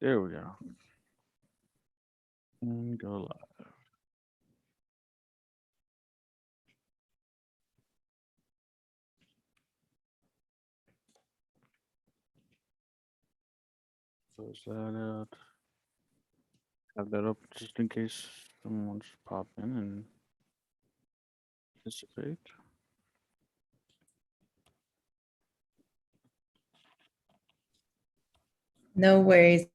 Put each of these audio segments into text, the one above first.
There we go. And go live. Close that out. Have that up just in case someone wants to pop in and participate. No worries.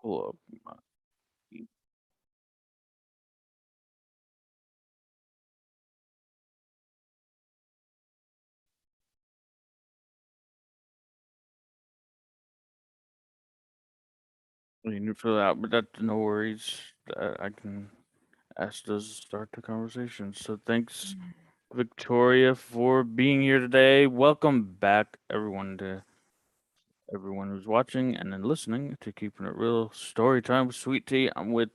Pull up my you need to fill it out, but that's no worries. I can ask those to start the conversation. So thanks, Victoria, for being here today. Welcome back, everyone who's watching and then listening to Keeping It Real Story Time with Sweet Tea. I'm with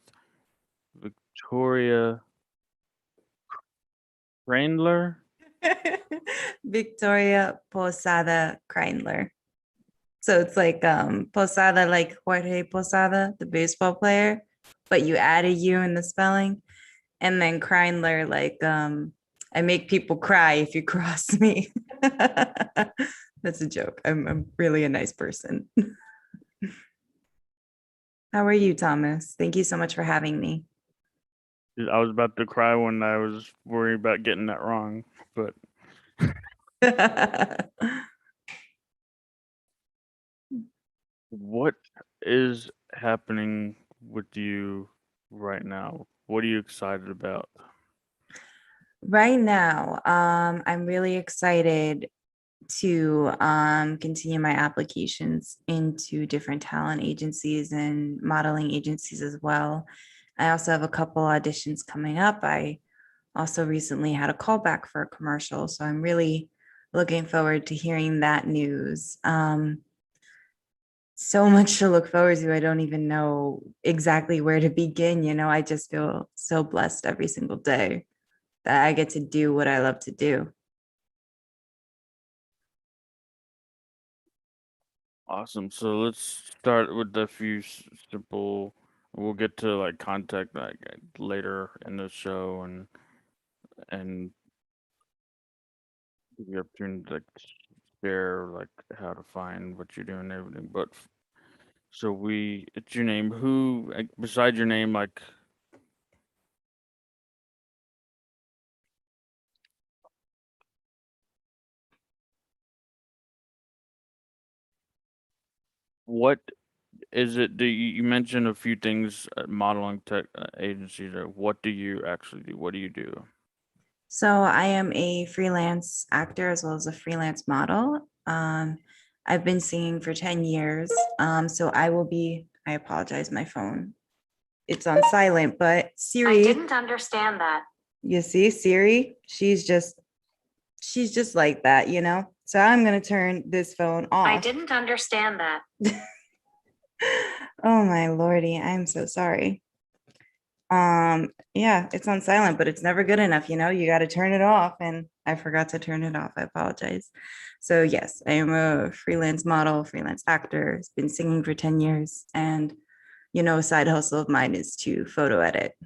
Victoria Kreindler. Victoria Posada Kreindler. So it's like Posada, like Jorge Posada, the baseball player, but you add a U in the spelling. And then Kreindler, like I make people cry if you cross me. That's a joke. I'm really a nice person. How are you, Thomas? Thank you so much for having me. I was about to cry when I was worried about getting that wrong, but what is happening with you right now? What are you excited about? Right now, I'm really excited to continue my applications into different talent agencies and modeling agencies as well. I also have a couple auditions coming up. I also recently had a callback for a commercial, so I'm really looking forward to hearing that news. So much to look forward to. I don't even know exactly where to begin. I just feel so blessed every single day that I get to do what I love to do. Awesome. So let's start with a few simple. We'll get to like contact like later in the show and give you opportunity to like share like how to find what you're doing and everything. But so it's your name. Who like, besides your name, like what is it? You mentioned a few things at modeling tech agencies. What do you actually do? What do you do? So I am a freelance actor as well as a freelance model. I've been singing for 10 years. So I apologize, my phone. It's on silent, but Siri. I didn't understand that. You see, Siri, she's just like that. So I'm gonna turn this phone off. I didn't understand that. Oh my lordy, I'm so sorry. Yeah, it's on silent, but it's never good enough. You got to turn it off, and I forgot to turn it off. I apologize. So yes, I am a freelance model, freelance actor. It's been singing for 10 years, and a side hustle of mine is to photo edit.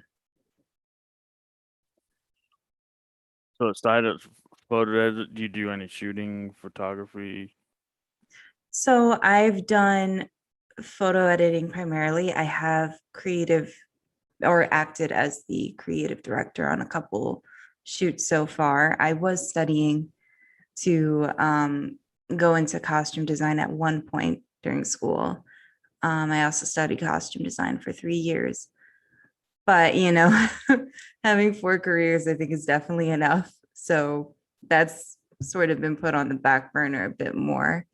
So aside of photo edit, do you do any shooting, photography? So I've done photo editing primarily. I have creative or acted as the creative director on a couple shoots so far. I was studying to go into costume design at one point during school. I also studied costume design for 3 years. But, having 4 careers, I think is definitely enough. So that's sort of been put on the back burner a bit more.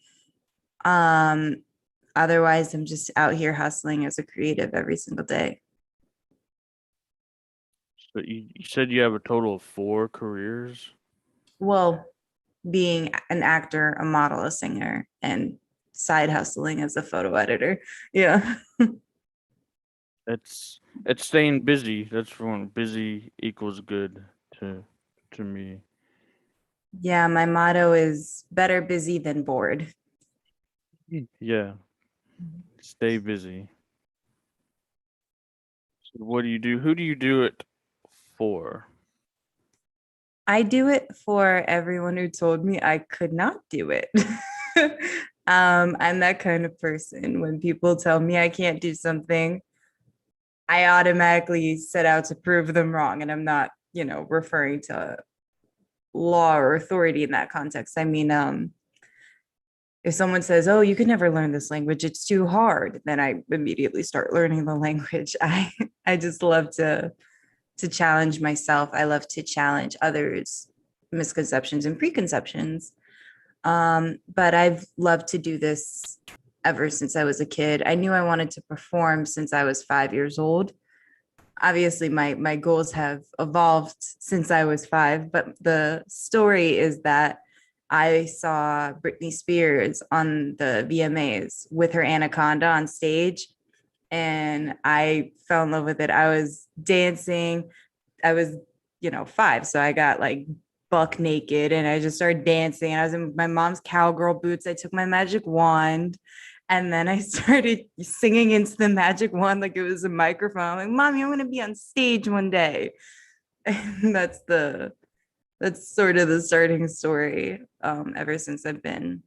Otherwise, I'm just out here hustling as a creative every single day. So you said you have a total of 4 careers? Well, being an actor, a model, a singer, and side hustling as a photo editor. Yeah. It's It's staying busy. That's for one. Busy equals good to me. Yeah, my motto is better busy than bored. Yeah, stay busy. So what do you do? Who do you do it for? I do it for everyone who told me I could not do it. I'm that kind of person. When people tell me I can't do something, I automatically set out to prove them wrong. And I'm not, referring to law or authority in that context. I mean, if someone says, "Oh, you could never learn this language, it's too hard," then I immediately start learning the language. I just love to challenge myself. I love to challenge others' misconceptions and preconceptions. But I've loved to do this ever since I was a kid. I knew I wanted to perform since I was 5 years old. Obviously, my goals have evolved since I was five, but the story is that I saw Britney Spears on the VMAs with her Anaconda on stage, and I fell in love with it. I was dancing. I was, five, so I got like buck naked and I just started dancing. I was in my mom's cowgirl boots. I took my magic wand and then I started singing into the magic wand like it was a microphone. I'm like, "Mommy, I'm going to be on stage one day." And that's sort of the starting story. Ever since I've been,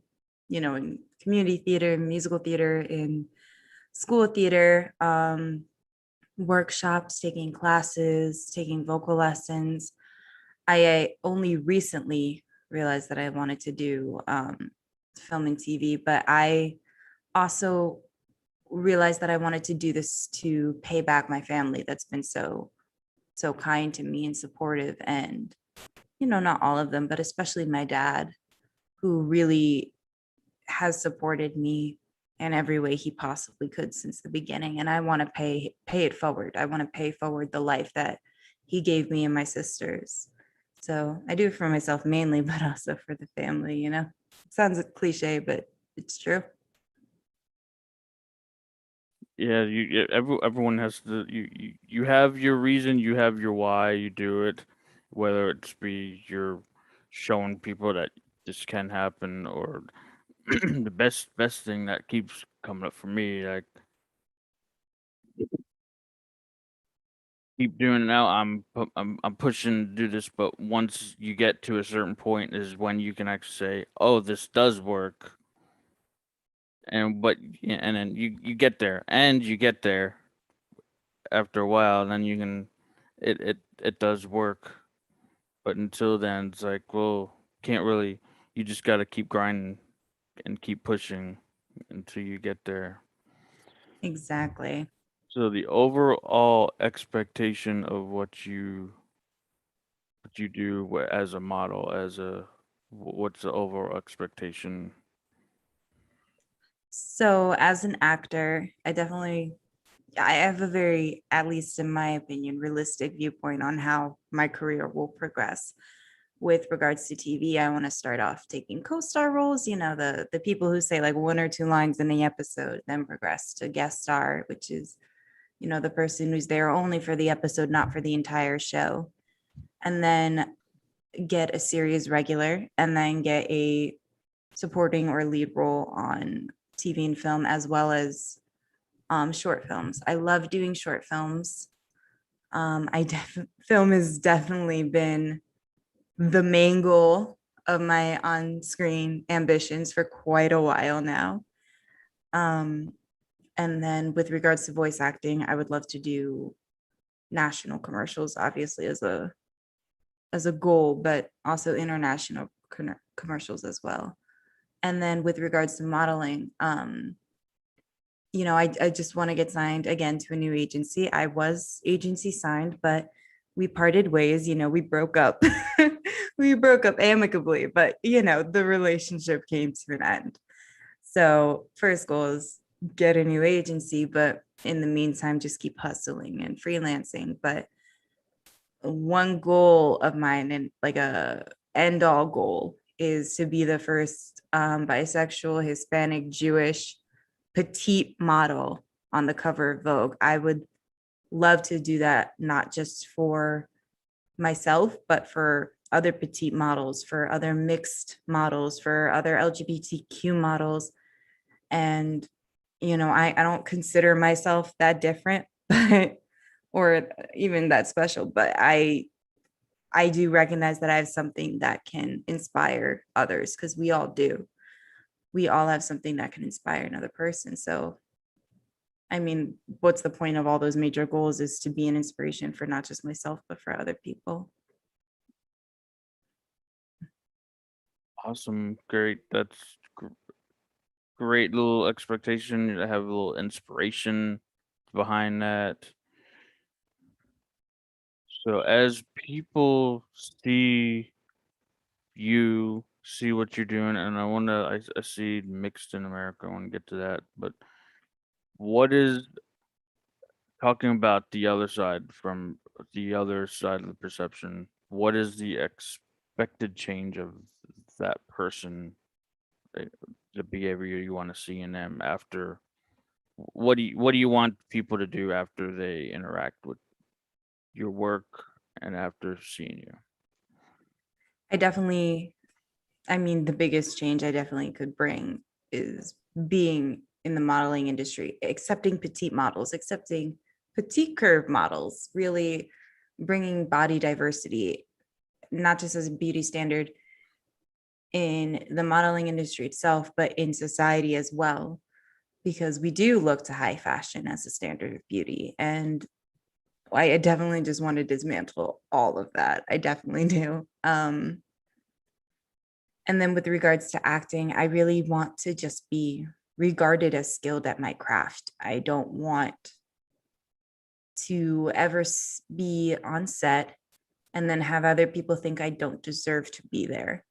in community theater, musical theater, in school theater, workshops, taking classes, taking vocal lessons. I only recently realized that I wanted to do film and TV, but I also realized that I wanted to do this to pay back my family that's been so kind to me and supportive. And, not all of them, but especially my dad, who really has supported me in every way he possibly could since the beginning. And I want to pay it forward. I want to pay forward the life that he gave me and my sisters. So I do it for myself mainly, but also for the family. It sounds cliche, but it's true. Yeah, everyone has to. You have your reason. You have your why. You do it, whether it's be you're showing people that this can happen, or the best thing that keeps coming up for me, like keep doing it now. I'm pushing to do this, but once you get to a certain point, is when you can actually say, "Oh, this does work." And then you get there, and you get there after a while, and then you can, it does work. But until then, it's like, well, can't really. You just got to keep grinding and keep pushing until you get there. Exactly. So the overall expectation of what you do as a model, what's the overall expectation? So as an actor, I have a very, at least in my opinion, realistic viewpoint on how my career will progress. With regards to TV, I want to start off taking co-star roles, the people who say like one or two lines in the episode, then progress to guest star, which is, the person who's there only for the episode, not for the entire show. And then get a series regular, and then get a supporting or lead role on TV and film, as well as short films. I love doing short films. Film has definitely been the main goal of my on-screen ambitions for quite a while now. Um, and then with regards to voice acting, I would love to do national commercials, obviously as a goal, but also international commercials as well. And then with regards to modeling, I just want to get signed again to a new agency. I was agency signed, but we parted ways. We broke up. We broke up amicably, but the relationship came to an end. So first goal is get a new agency, but in the meantime, just keep hustling and freelancing. But one goal of mine, and like a end all goal, is to be the first bisexual, Hispanic, Jewish petite model on the cover of Vogue. I would love to do that, not just for myself, but for other petite models, for other mixed models, for other LGBTQ models. And, I don't consider myself that different, but or even that special, but I do recognize that I have something that can inspire others, because we all do. We all have something that can inspire another person. So, I mean, what's the point of all those major goals is to be an inspiration for not just myself, but for other people. Awesome. Great. That's great little expectation. I have a little inspiration behind that. So as people see you, see what you're doing, and I see mixed in America. I want to get to that, but what is talking about the other side, from the other side of the perception? What is the expected change of that person, uh, the behavior you want to see in them after? What do you want people to do after they interact with your work and after seeing you? I mean, the biggest change I definitely could bring is being in the modeling industry, accepting petite models, accepting petite curve models, really bringing body diversity, not just as a beauty standard in the modeling industry itself, but in society as well, because we do look to high fashion as a standard of beauty. And I definitely just want to dismantle all of that. I definitely do. And then with regards to acting, I really want to just be regarded as skilled at my craft. I don't want to ever be on set and then have other people think I don't deserve to be there.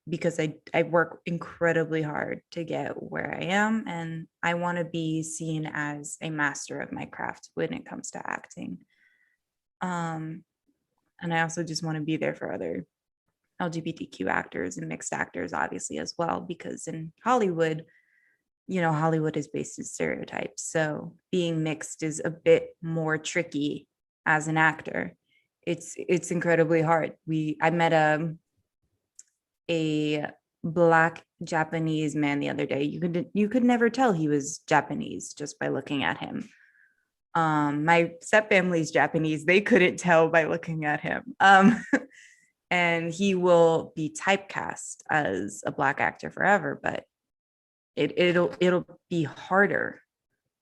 Because I work incredibly hard to get where I am, and I want to be seen as a master of my craft when it comes to acting. And I also just want to be there for other LGBTQ actors and mixed actors, obviously, as well, because in Hollywood, Hollywood is based in stereotypes. So being mixed is a bit more tricky as an actor. It's incredibly hard. I met a Black Japanese man the other day. You could never tell he was Japanese just by looking at him. My step family's Japanese. They couldn't tell by looking at him. And he will be typecast as a Black actor forever, but it'll be harder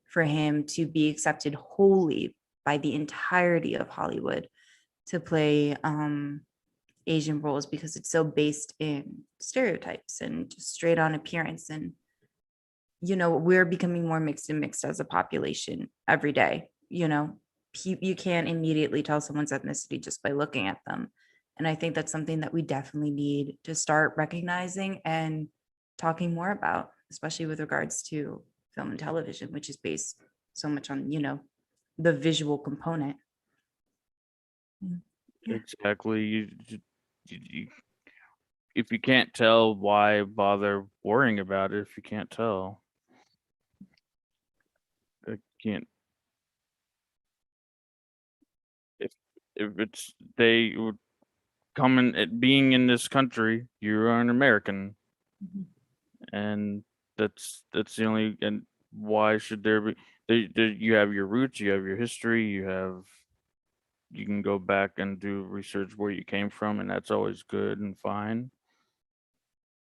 for him to be accepted wholly by the entirety of Hollywood to play Asian roles, because it's so based in stereotypes and just straight on appearance. And we're becoming more mixed and mixed as a population every day. You can't immediately tell someone's ethnicity just by looking at them. And I think that's something that we definitely need to start recognizing and talking more about, especially with regards to film and television, which is based so much on, the visual component. Yeah. Exactly. You if you can't tell, why bother worrying about it? If you can't tell, I can't. If it's they would coming at being in this country, you're an American, Mhm. and that's the only. And why should there be? You have your roots, you have your history, you can go back and do research where you came from, and that's always good and fine.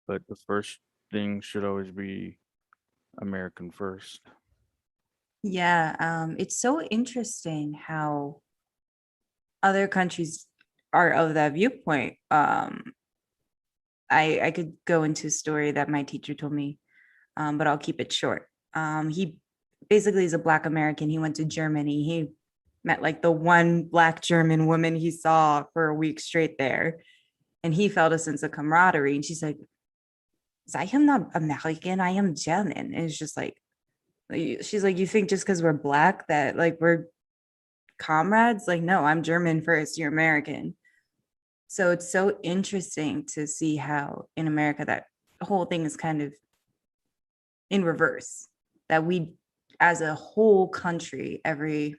But the first thing should always be American first. Yeah, it's so interesting how other countries are of that viewpoint. I could go into a story that my teacher told me, but I'll keep it short. He basically is a Black American. He went to Germany. He met like the one Black German woman he saw for a week straight there, and he felt a sense of camaraderie. And she's like, "I am not American. I am German." And it's just like, she's like, "You think just because we're Black that like we're comrades?" Like, no, I'm German first. You're American. So it's so interesting to see how in America that whole thing is kind of in reverse, that we as a whole country, every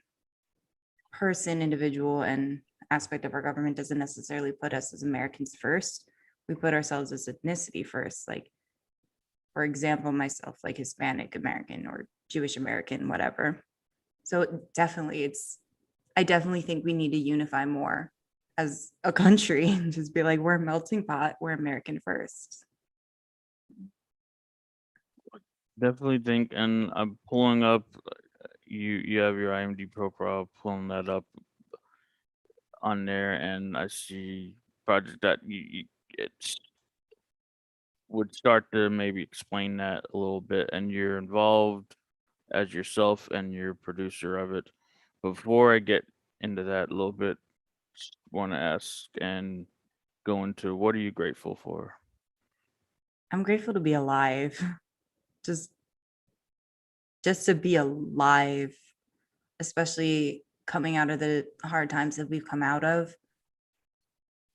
person, individual, and aspect of our government doesn't necessarily put us as Americans first. We put ourselves as ethnicity first. Like, for example, myself, like Hispanic American or Jewish American, whatever. So definitely, I definitely think we need to unify more as a country and just be like, we're a melting pot, we're American first. Definitely think, and I'm pulling up. You have your IMDb profile, pulling that up on there, and I see project that you it's would start to maybe explain that a little bit, and you're involved as yourself and you're producer of it. Before I get into that a little bit, want to ask and go into what are you grateful for? I'm grateful to be alive. Just just to be alive, especially coming out of the hard times that we've come out of.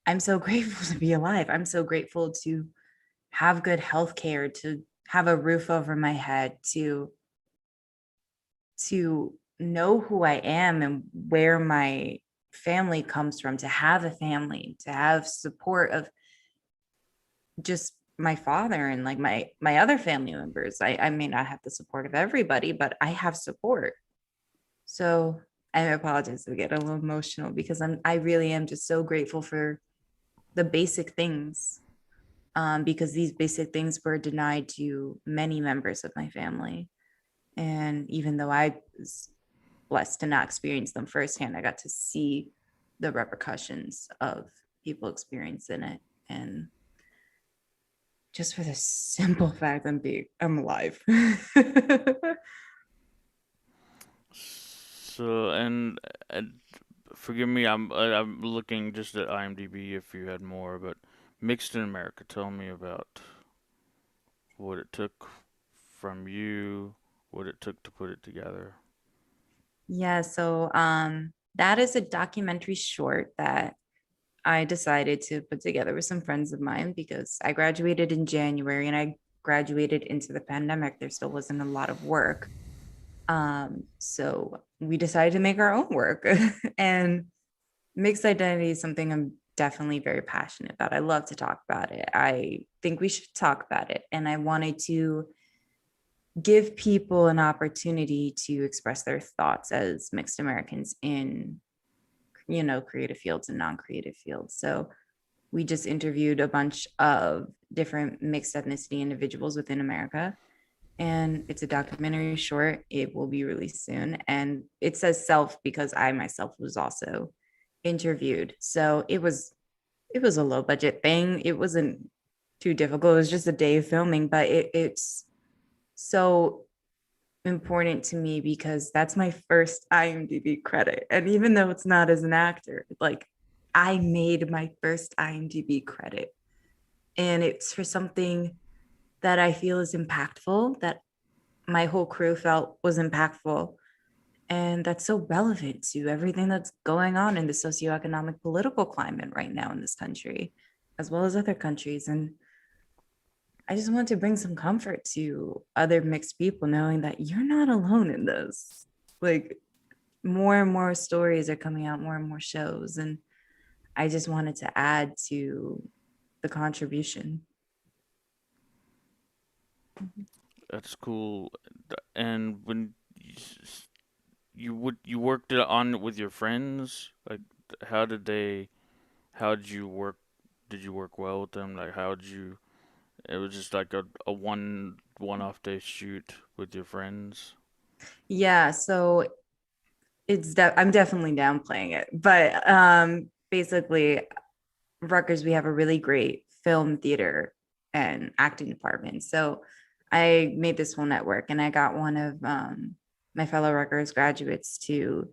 I'm so grateful to be alive. I'm so grateful to have good health care, to have a roof over my head, to know who I am and where my family comes from, to have a family, to have support of just my father and like my other family members. I may not have the support of everybody, but I have support. So I apologize to get a little emotional because I really am just so grateful for the basic things, because these basic things were denied to many members of my family. And even though I was blessed to not experience them firsthand, I got to see the repercussions of people experiencing it. And just for the simple fact I'm alive. So and forgive me, I'm looking just at IMDb if you had more, but Mixed in America, tell me about what it took from you, what it took to put it together. Yeah, so that is a documentary short that I decided to put together with some friends of mine because I graduated in January and I graduated into the pandemic. There still wasn't a lot of work. So we decided to make our own work. And mixed identity is something I'm definitely very passionate about. I love to talk about it. I think we should talk about it. And I wanted to give people an opportunity to express their thoughts as mixed Americans in, creative fields and non-creative fields. So we just interviewed a bunch of different mixed ethnicity individuals within America. And it's a documentary short. It will be released soon. And it says self because I myself was also interviewed. So it was a low budget thing. It wasn't too difficult. It was just a day of filming, but it's so important to me because that's my first IMDb credit. And even though it's not as an actor, like I made my first IMDb credit. And it's for something that I feel is impactful, that my whole crew felt was impactful. And that's so relevant to everything that's going on in the socioeconomic political climate right now in this country, as well as other countries. And I just want to bring some comfort to other mixed people, knowing that you're not alone in this. Like more and more stories are coming out, more and more shows. And I just wanted to add to the contribution. That's cool. And when you worked it on it with your friends, like how did they how did you work did you work well with them? Like how did you it was just like a one off day shoot with your friends? Yeah, so I'm definitely downplaying it, but basically Rutgers, we have a really great film theater and acting department. So I made this whole network and I got one of my fellow Rutgers graduates to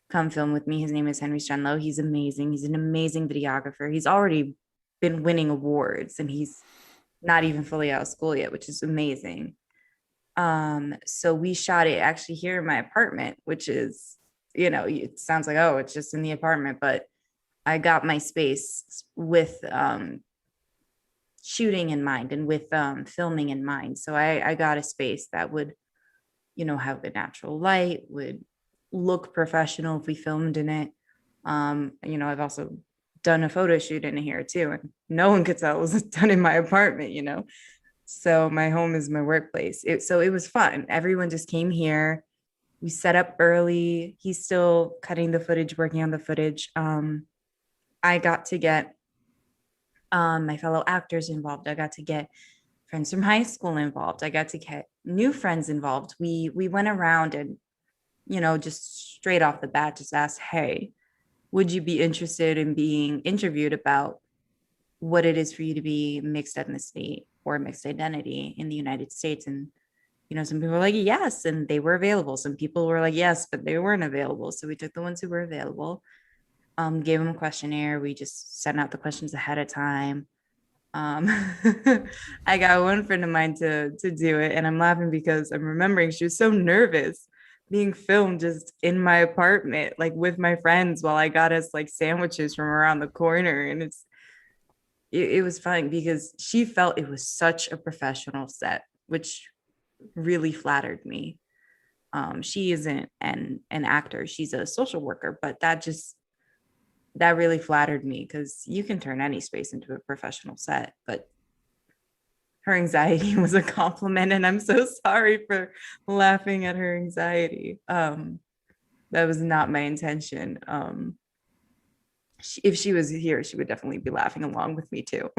come film with me. His name is Henry Strenlow. He's amazing. He's an amazing videographer. He's already been winning awards and he's not even fully out of school yet, which is amazing. So we shot it actually here in my apartment, which is, it sounds like, oh, it's just in the apartment, but I got my space with shooting in mind and with filming in mind. So I got a space that would have a natural light, would look professional if we filmed in it. I've also done a photo shoot in here too, and no one could tell it was done in my apartment. So my home is my workplace. So it was fun. Everyone just came here. We set up early. He's still cutting the footage, working on the footage. I got to get my fellow actors involved. I got to get friends from high school involved. I got to get new friends involved. We went around and, just straight off the bat, just asked, hey, would you be interested in being interviewed about what it is for you to be mixed ethnicity or mixed identity in the United States? And, some people were like, yes, and they were available. Some people were like, yes, but they weren't available. So we took the ones who were available, gave them a questionnaire. We just sent out the questions ahead of time. Um, I got one friend of mine to do it, and I'm laughing because I'm remembering she was so nervous being filmed just in my apartment, like with my friends, while I got us like sandwiches from around the corner. And it was fun because she felt it was such a professional set, which really flattered me. She isn't an actor; she's a social worker, but that really flattered me because you can turn any space into a professional set. But her anxiety was a compliment, and I'm so sorry for laughing at her anxiety. That was not my intention. If she was here, she would definitely be laughing along with me too.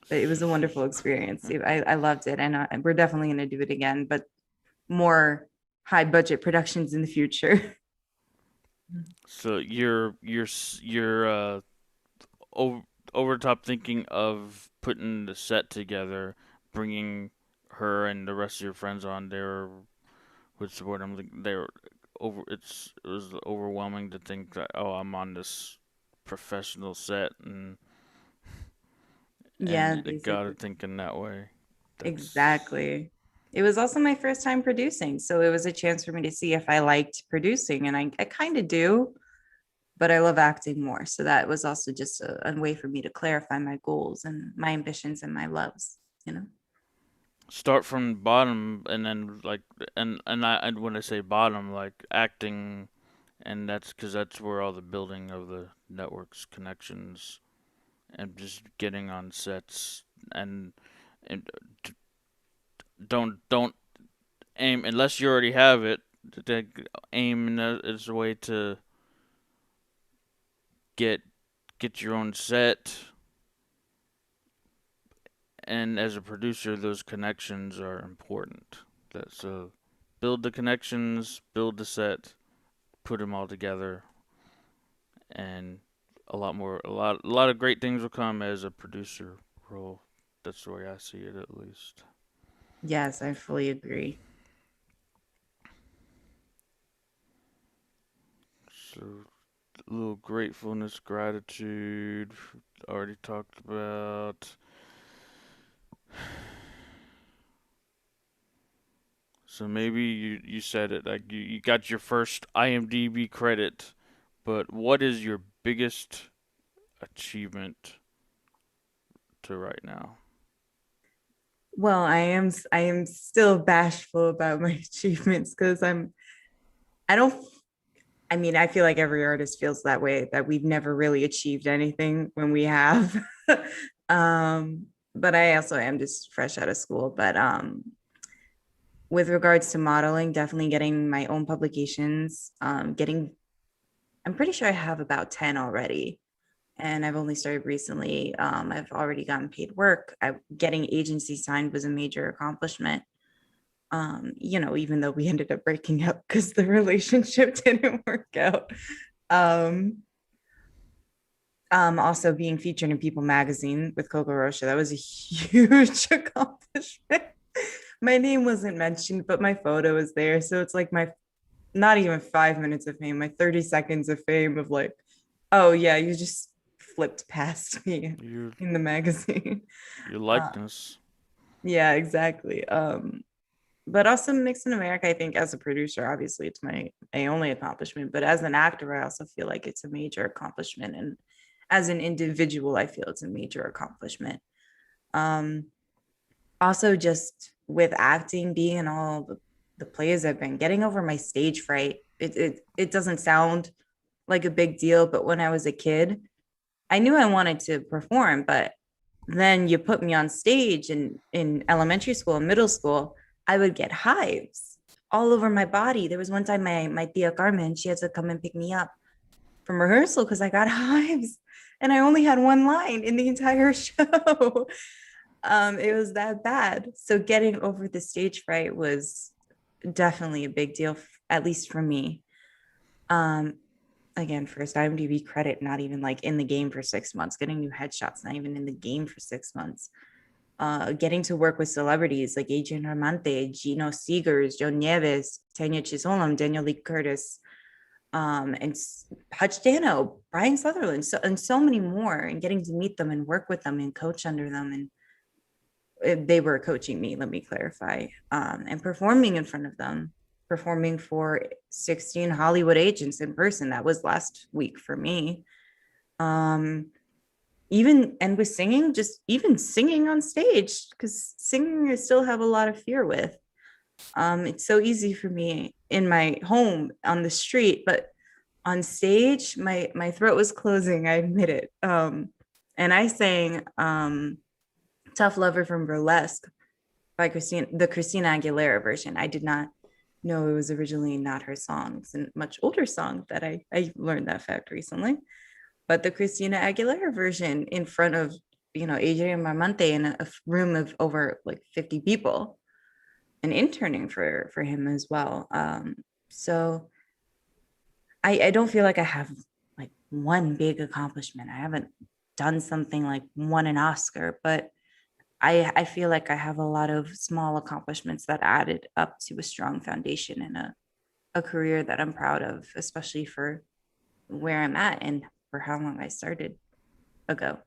But it was a wonderful experience. I loved it, and we're definitely going to do it again, but more high budget productions in the future. So you're over the top thinking of putting the set together, bringing her and the rest of your friends on. They're what's the word I'm thinking? They're over. It was overwhelming to think that, oh, I'm on this professional set, and Yeah, it got her basically. thinking that way. That's Exactly. It was also my first time producing. So it was a chance for me to see if I liked producing. And I kind of do, but I love acting more. So that was also just a way for me to clarify my goals and my ambitions and my loves. start from bottom, and then like and when I say bottom, like acting, and that's because that's where all the building of the networks connections and just getting on sets and don't aim unless you already have it. To aim is a way to get get your own set, and as a producer, those connections are important. That's build the connections, build the set, put them all together, and a lot of great things will come as a producer role. That's the way I see it, at least. Yes, I fully agree. So, a little gratefulness, gratitude, already talked about. So maybe you said it, like you got your first IMDb credit, but what is your biggest achievement to right now? Well, I am still bashful about my achievements because I don't I mean, I feel like every artist feels that way, that we've never really achieved anything when we have. But I also am just fresh out of school. But with regards to modeling, definitely getting my own publications, I'm pretty sure I have about 10 already. And I've only started recently. I've already gotten paid work. Getting agency signed was a major accomplishment. Even though we ended up breaking up because the relationship didn't work out. Um, also being featured in People magazine with Coco Rocha, that was a huge accomplishment. My name wasn't mentioned, but my photo is there. So it's like my not even 5 minutes of fame, my 30 seconds of fame of like, oh yeah, you just flipped past me Your in the magazine. your Uh, likeness. yeah, exactly. But also Mixed in America, I think as a producer, obviously it's my only accomplishment, but as an actor, I also feel like it's a major accomplishment. And as an individual, I feel it's a major accomplishment. Um, Also just with acting, being in all the the plays I've been getting over my stage fright. It doesn't sound like a big deal, but when I was a kid, I knew I wanted to perform, but then you put me on stage in elementary school and middle school, I would get hives all over my body. There was one time my tia Carmen, she had to come and pick me up from rehearsal because I got hives and I only had one line in the entire show. It was that bad. So getting over the stage fright was definitely a big deal, at least for me. Um, Again, first IMDb credit, not even like in the game for 6 months, getting new headshots, not even in the game for 6 months. Getting to work with celebrities like Adrian Armante, Gino Seegers, Joe Nieves, Tanya Chisolam, Daniel Lee Curtis, and Hutch Dano, Brian Sutherland, and so many more, and getting to meet them and work with them and coach under them. And they were coaching me, let me clarify, and performing in front of them, performing for 16 Hollywood agents in person. That was last week for me. Even and with singing, just even singing on stage, because singing I still have a lot of fear with. It's so easy for me in my home on the street, but on stage, my throat was closing. I admit it. And I sang "Tough Lover" from Burlesque by the Christina Aguilera version. I did not know it was originally not her song. It's a much older song that I learned that fact recently. But the Christina Aguilera version in front of, Adrian Marmante in a room of over like 50 people and interning for him as well. So I don't feel like I have like one big accomplishment. I haven't done something like won an Oscar, but I feel like I have a lot of small accomplishments that added up to a strong foundation and a career that I'm proud of, especially for where I'm at and for how long I started ago.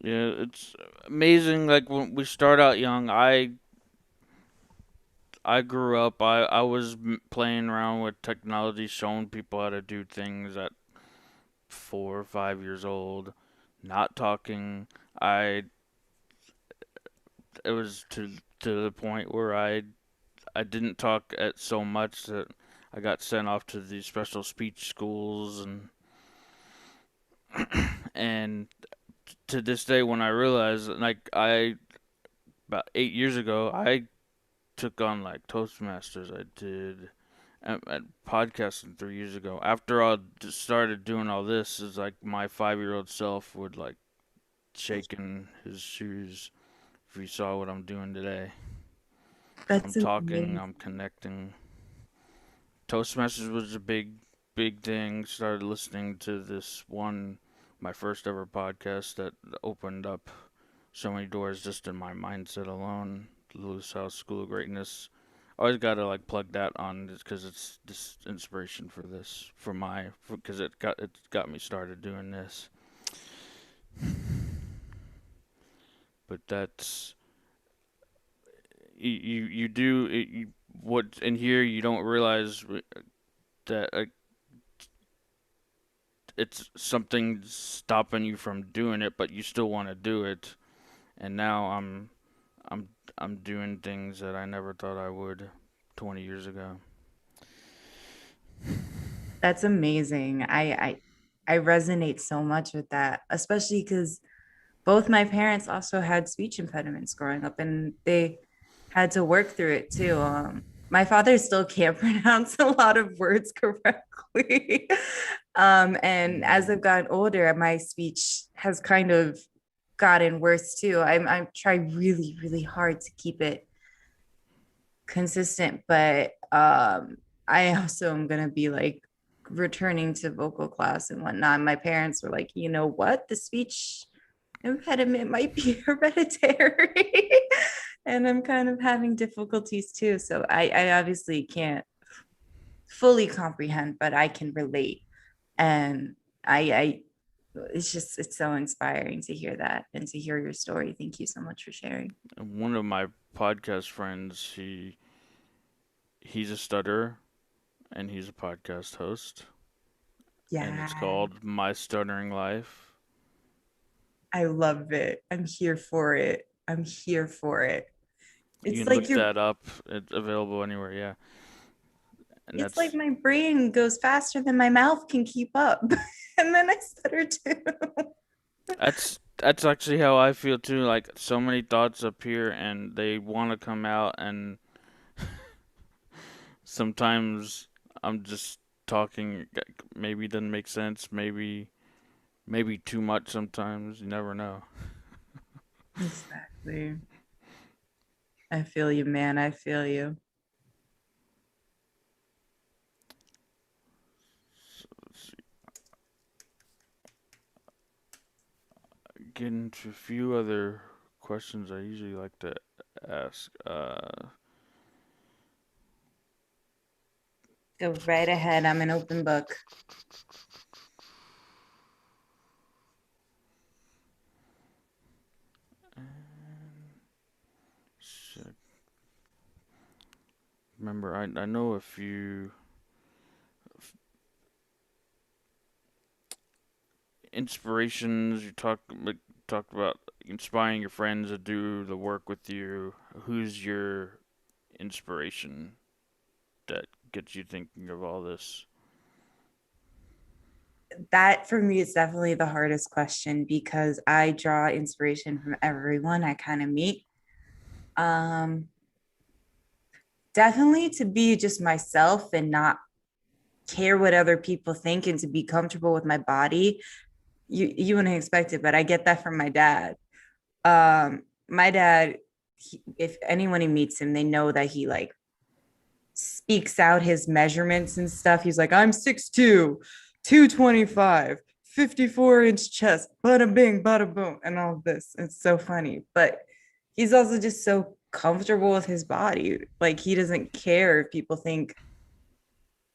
Yeah, it's amazing. Like when we start out young, I grew up. I was playing around with technology, showing people how to do things at 4 or 5 years old, not talking. I it was to the point where I didn't talk at so much that I got sent off to these special speech schools and to this day when I realized like I about 8 years ago I took on like Toastmasters. I did at podcasting 3 years ago. After I started doing all this, is like my 5 year old self would like shake in his shoes if he saw what I'm doing today. I'm That's talking, amazing. I'm connecting. Toastmasters was a big thing. Started listening to this one, my first ever podcast that opened up so many doors just in my mindset alone. Lewis House School of Greatness. Always gotta like plug that on because it's this inspiration for this for my because it got me started doing this. But that's you do it, what in here you don't realize that it's something stopping you from doing it, but you still want to do it. And now I'm I'm doing things that I never thought I would 20 years ago. That's amazing. I resonate so much with that, especially because both my parents also had speech impediments growing up and they had to work through it too. My father still can't pronounce a lot of words correctly. And as I've gotten older, my speech has kind of gotten worse too. I try really, really hard to keep it consistent, but I also am gonna be like returning to vocal class and whatnot. My parents were like, you know what, the speech impediment might be hereditary. And I'm kind of having difficulties too. So I obviously can't fully comprehend, but I can relate. And I it's so inspiring to hear that and to hear your story. Thank you so much for sharing. And one of my podcast friends, he's a stutterer and he's a podcast host, and it's Yeah, called My Stuttering Life. I love it. I'm here for it. I'm here for it. You It's can like look that up. It's available anywhere. Yeah, and it's like that's my brain goes faster than my mouth can keep up. And then I stutter too. that's actually how I feel too. Like so many thoughts appear and they want to come out, and sometimes I'm just talking. Maybe it doesn't make sense. Maybe too much. Sometimes you never know. Exactly. I feel you, man. I feel you. Let's get into a few other questions I usually like to ask. Go right ahead. I'm an open book. Shit. Remember, I know a few inspirations. You talked about inspiring your friends to do the work with you. Who's your inspiration that gets you thinking of all this? That for me is definitely the hardest question because I draw inspiration from everyone I kind of meet. Um, Definitely to be just myself and not care what other people think and to be comfortable with my body. You wouldn't expect it, but I get that from my dad. My dad, if anyone who meets him, they know that he like speaks out his measurements and stuff. He's like, I'm 6'2", 225, 54-inch chest, bada bing, bada boom, and all of this. It's so funny. But he's also just so comfortable with his body. Like he doesn't care if people think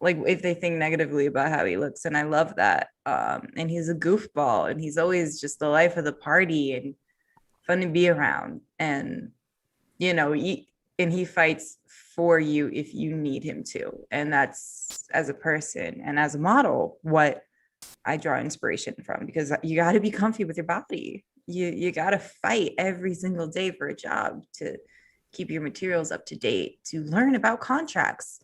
like if they think negatively about how he looks. And I love that. And he's a goofball and he's always just the life of the party and fun to be around. And you know, and he fights for you if you need him to. And that's as a person and as a model, what I draw inspiration from because you got to be comfy with your body. You got to fight every single day for a job to keep your materials up to date, to learn about contracts.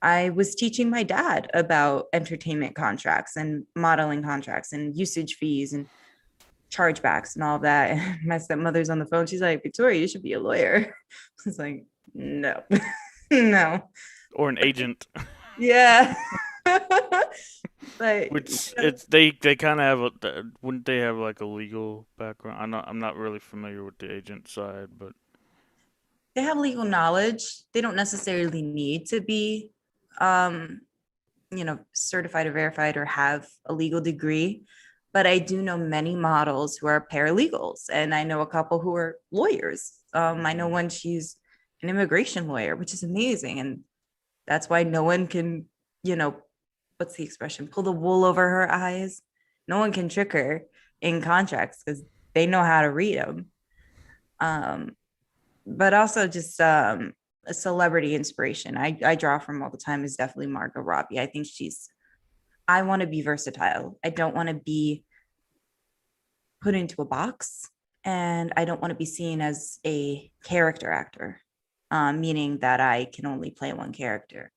I was teaching my dad about entertainment contracts and modeling contracts and usage fees and chargebacks and all of that. And my stepmother's on the phone. She's like, Victoria, you should be a lawyer. I was like, no, no. Or an agent, Yeah. But which it's they kind of have wouldn't they have like a legal background? I'm not really familiar with the agent side, but they have legal knowledge. They don't necessarily need to be um, certified or verified or have a legal degree. But I do know many models who are paralegals, and I know a couple who are lawyers. I know one, she's an immigration lawyer, which is amazing. And that's why no one can, you know, what's the expression? Pull the wool over her eyes. No one can trick her in contracts because they know how to read them. Um, but also just a celebrity inspiration I draw from all the time is definitely Margot Robbie. I think I want to be versatile. I don't want to be put into a box and I don't want to be seen as a character actor, meaning that I can only play one character.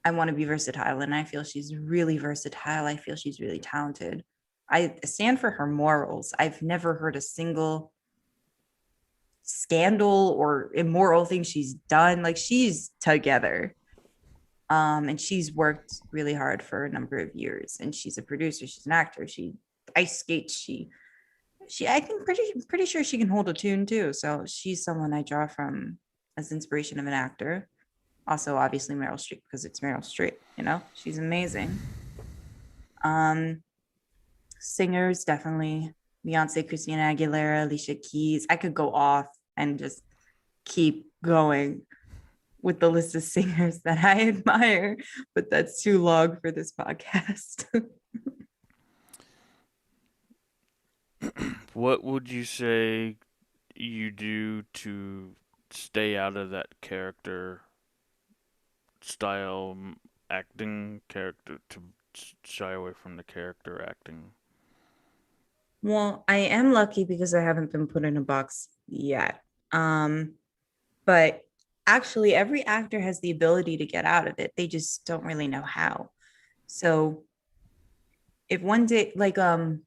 I want to be versatile and I feel she's really versatile. I feel she's really talented. I stand for her morals. I've never heard a single scandal or immoral thing she's done. Like she's together. And she's worked really hard for a number of years. And she's a producer, she's an actor, she ice skates, she I think pretty sure she can hold a tune too. So she's someone I draw from as inspiration of an actor. Also, obviously Meryl Streep because it's Meryl Streep, she's amazing. Um, Singers, definitely Beyonce, Christina Aguilera, Alicia Keys. I could go off and just keep going with the list of singers that I admire, but that's too long for this podcast. what would you say you do to stay out of that character style acting character to shy away from the character acting? Well, I am lucky because I haven't been put in a box yet. Um, But actually, every actor has the ability to get out of it. They just don't really know how. So if one day, like, I'm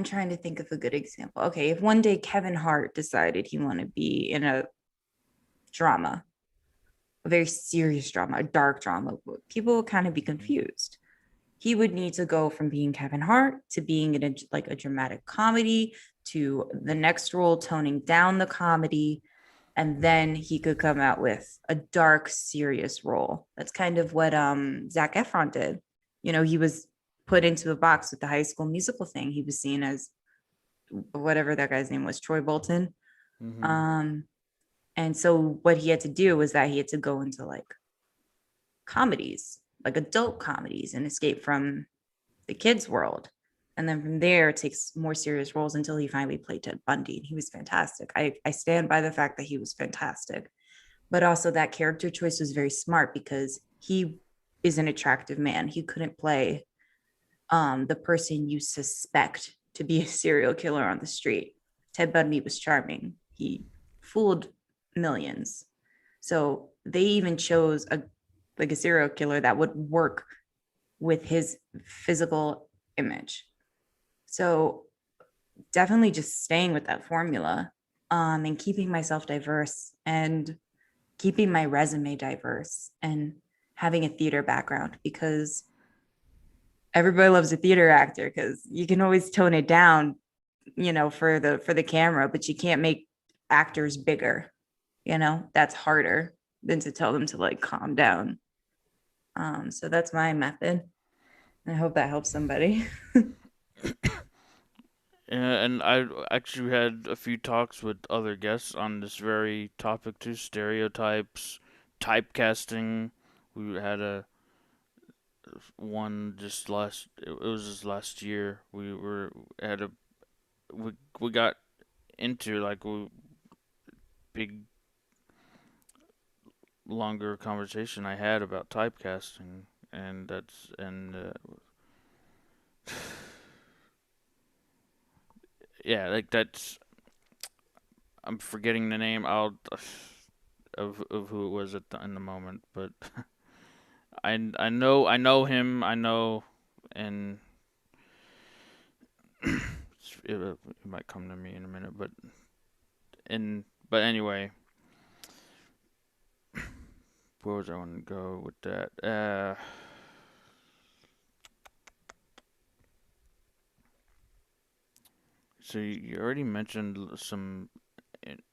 trying to think of a good example. Okay, if one day Kevin Hart decided he wanted to be in a drama, a very serious drama, a dark drama, people would kind of be confused. He would need to go from being Kevin Hart to being in a dramatic comedy to the next role toning down the comedy, and then he could come out with a dark serious role. That's kind of what Zac Efron did. He was put into a box with the High School Musical thing. He was seen as whatever that guy's name was, Troy Bolton. Mm-hmm. And so what he had to do was that he had to go into like comedies, like adult comedies, and escape from the kids' world. And then from there, takes more serious roles until he finally played Ted Bundy. And he was fantastic. I stand by the fact that he was fantastic. But also, that character choice was very smart because he is an attractive man. He couldn't play the person you suspect to be a serial killer on the street. Ted Bundy was charming. He fooled millions. So they even chose a serial killer that would work with his physical image. So definitely just staying with that formula, and keeping myself diverse and keeping my resume diverse and having a theater background, because everybody loves a theater actor because you can always tone it down, for the camera, but you can't make actors bigger. That's harder than to tell them to like calm down. So that's my method. I hope that helps somebody. And I actually had a few talks with other guests on this very topic too: stereotypes, typecasting. We had a one just last. It was just last year. We were had a we got into like a big longer conversation I had about typecasting, and that's and yeah, like that's I'm forgetting the name. I'll of who it was in the moment, but I know him. I know, and it might come to me in a minute. But anyway, where was I want to go with that? So you already mentioned some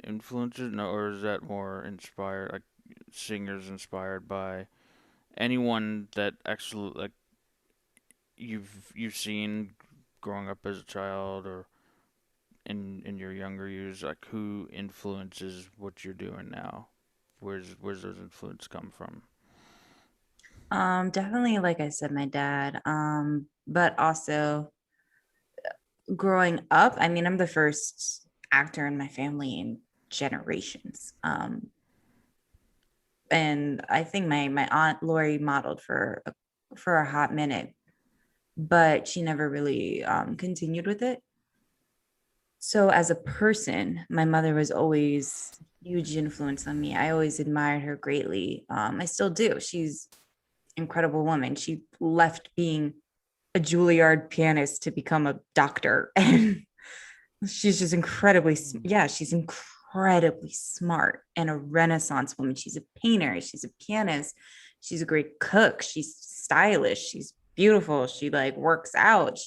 influencers, no, or is that more inspired, like singers inspired by anyone that actually like you've seen growing up as a child or in your younger years, like who influences what you're doing now? Where's those influence come from? Definitely, like I said, my dad. But also growing up, I mean, I'm the first actor in my family in generations. And I think my aunt Lori modeled for a hot minute, but she never really continued with it. So as a person, my mother was always a huge influence on me. I always admired her greatly. I still do. She's an incredible woman. She left being a Juilliard pianist to become a doctor. And she's just yeah, she's incredibly smart and a Renaissance woman. She's a painter, she's a pianist, she's a great cook, she's stylish, she's beautiful, she like works out.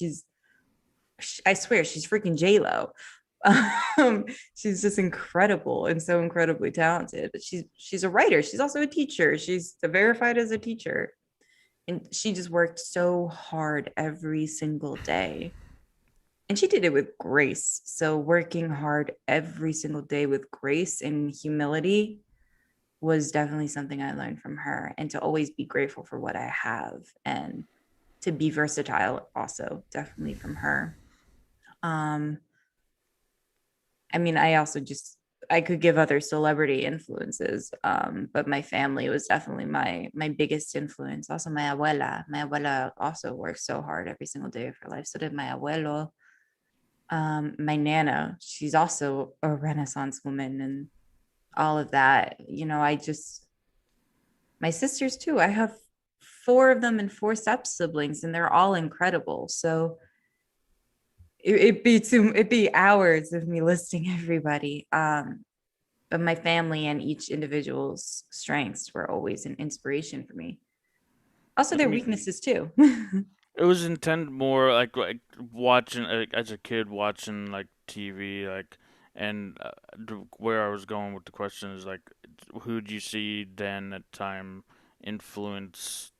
I swear, she's freaking J-Lo. Um, she's just incredible and so incredibly talented. But she's a writer. She's also a teacher. She's verified as a teacher, and she just worked so hard every single day. And she did it with grace. So working hard every single day with grace and humility was definitely something I learned from her. And to always be grateful for what I have and to be versatile also definitely from her. Um, I mean, I could give other celebrity influences, but my family was definitely my biggest influence. Also, my abuela. My abuela also worked so hard every single day of her life. So did my abuelo. My Nana, she's also a Renaissance woman and all of that. My sisters too. I have four of them and four step siblings, and they're all incredible. So it'd be hours of me listing everybody. But my family and each individual's strengths were always an inspiration for me. Also, I their mean, weaknesses too. it was intended more like watching as a kid watching like TV and where I was going with the question is like who do you see then at time influence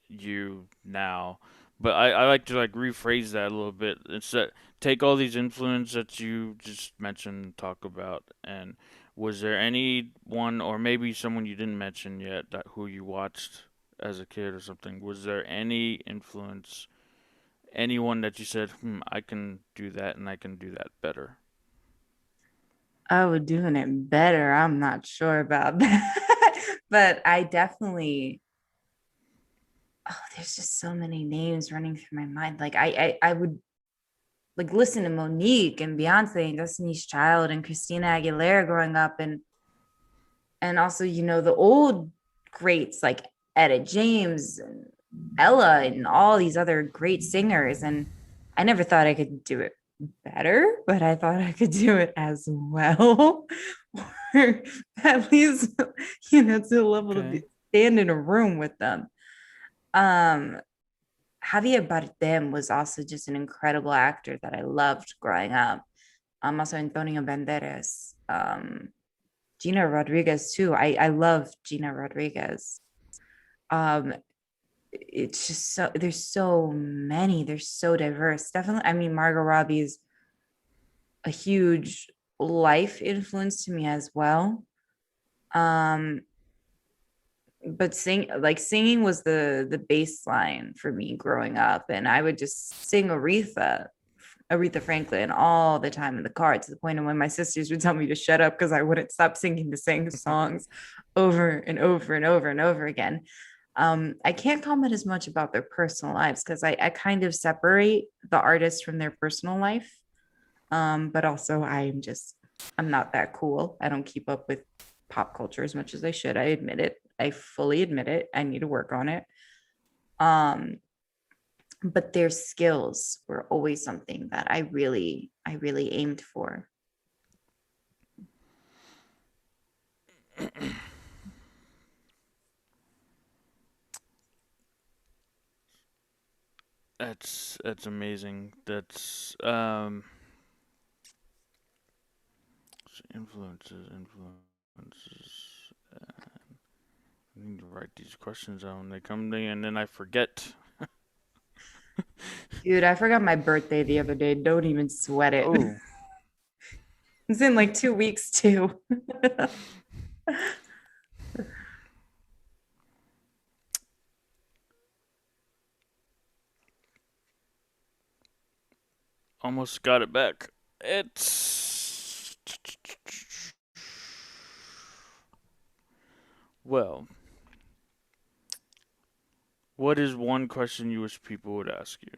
you now? But I like to like rephrase that a little bit. It's that take all these influence that you just mentioned, talk about, and was there anyone or maybe someone you didn't mention yet that who you watched as a kid or something? Was there any influence, anyone that you said, I can do that and I can do that better? Oh, doing it better. I'm not sure about that. But I definitely, there's just so many names running through my mind. Like I would like listen to Monique and Beyonce and Destiny's Child and Christina Aguilera growing up, and also, the old greats like Etta James and Ella and all these other great singers. And I never thought I could do it better, but I thought I could do it as well. Or at least, to the level to Okay. stand in a room with them. Um, Javier Bardem was also just an incredible actor that I loved growing up. Also Antonio Banderas, Gina Rodriguez too. I love Gina Rodriguez. Um, it's just there's so many. They're so diverse. Definitely, I mean, Margot Robbie's a huge life influence to me as well. Um, but singing was the baseline for me growing up, and I would just sing Aretha Franklin all the time in the car, to the point of when my sisters would tell me to shut up because I wouldn't stop singing the same songs over and over and over and over again. I can't comment as much about their personal lives because I kind of separate the artist from their personal life. But also I'm not that cool. I don't keep up with pop culture as much as I should. I admit it. I fully admit it. I need to work on it. Um, but their skills were always something that I really aimed for. That's amazing. That's influences. I need to write these questions down. They come to me and then I forget. Dude, I forgot my birthday the other day. Don't even sweat it. Oh, It's in like 2 weeks too. almost got it back. It's well. What is one question you wish people would ask you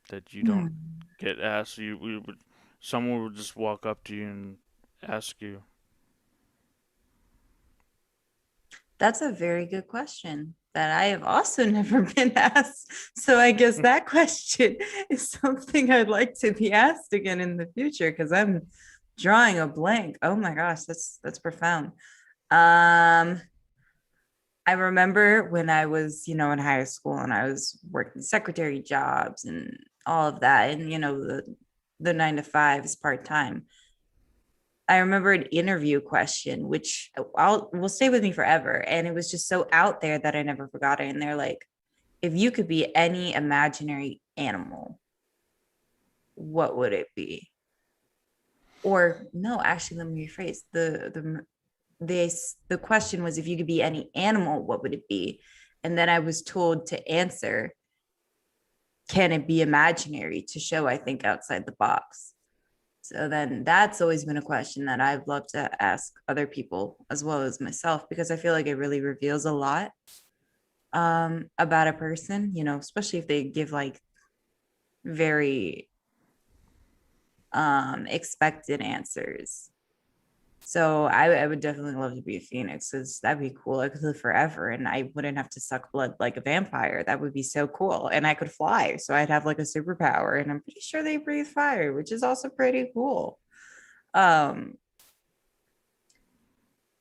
that you don't Hmm. get asked? Someone would just walk up to you and ask you. That's a very good question that I have also never been asked. So I guess that question is something I'd like to be asked again in the future because I'm drawing a blank. Oh my gosh, that's profound. Um, I remember when I was, in high school and I was working secretary jobs and all of that, and the 9 to 5 is part time. I remember an interview question, which will stay with me forever. And it was just so out there that I never forgot it. And they're like, if you could be any imaginary animal, what would it be? Or no, actually, let me rephrase. The question was, if you could be any animal, what would it be? And then I was told to answer, can it be imaginary, to show I think outside the box. So then that's always been a question that I've loved to ask other people as well as myself, because I feel like it really reveals a lot about a person, especially if they give like very expected answers. So I would definitely love to be a phoenix because that'd be cool. I could live forever and I wouldn't have to suck blood like a vampire. That would be so cool. And I could fly. So I'd have like a superpower. And I'm pretty sure they breathe fire, which is also pretty cool. Um,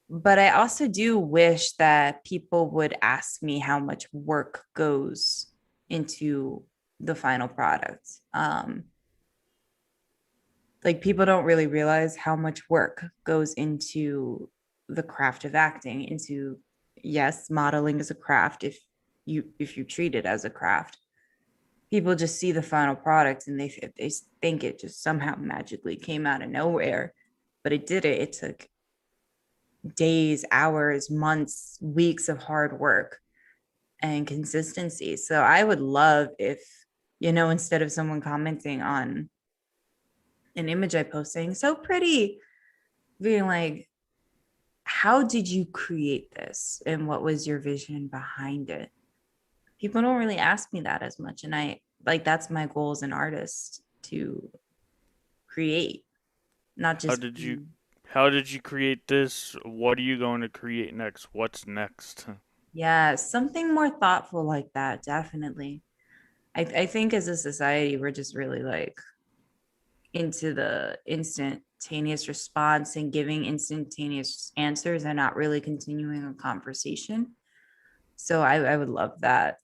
but I also do wish that people would ask me how much work goes into the final product. Like people don't really realize how much work goes into the craft of acting, into, yes, modeling is a craft if you treat it as a craft. People just see the final product and they think it just somehow magically came out of nowhere, but it didn't. It took days, hours, months, weeks of hard work and consistency. So I would love if, instead of someone commenting on an image I post saying, so pretty, being like, how did you create this? And what was your vision behind it? People don't really ask me that as much. And I like, that's my goal as an artist, to create, not How just did you how did you create this? What are you going to create next? What's next? yeah, something more thoughtful like that. Definitely. I think as a society, we're just really like into the instantaneous response and giving instantaneous answers and not really continuing a conversation. So I would love that.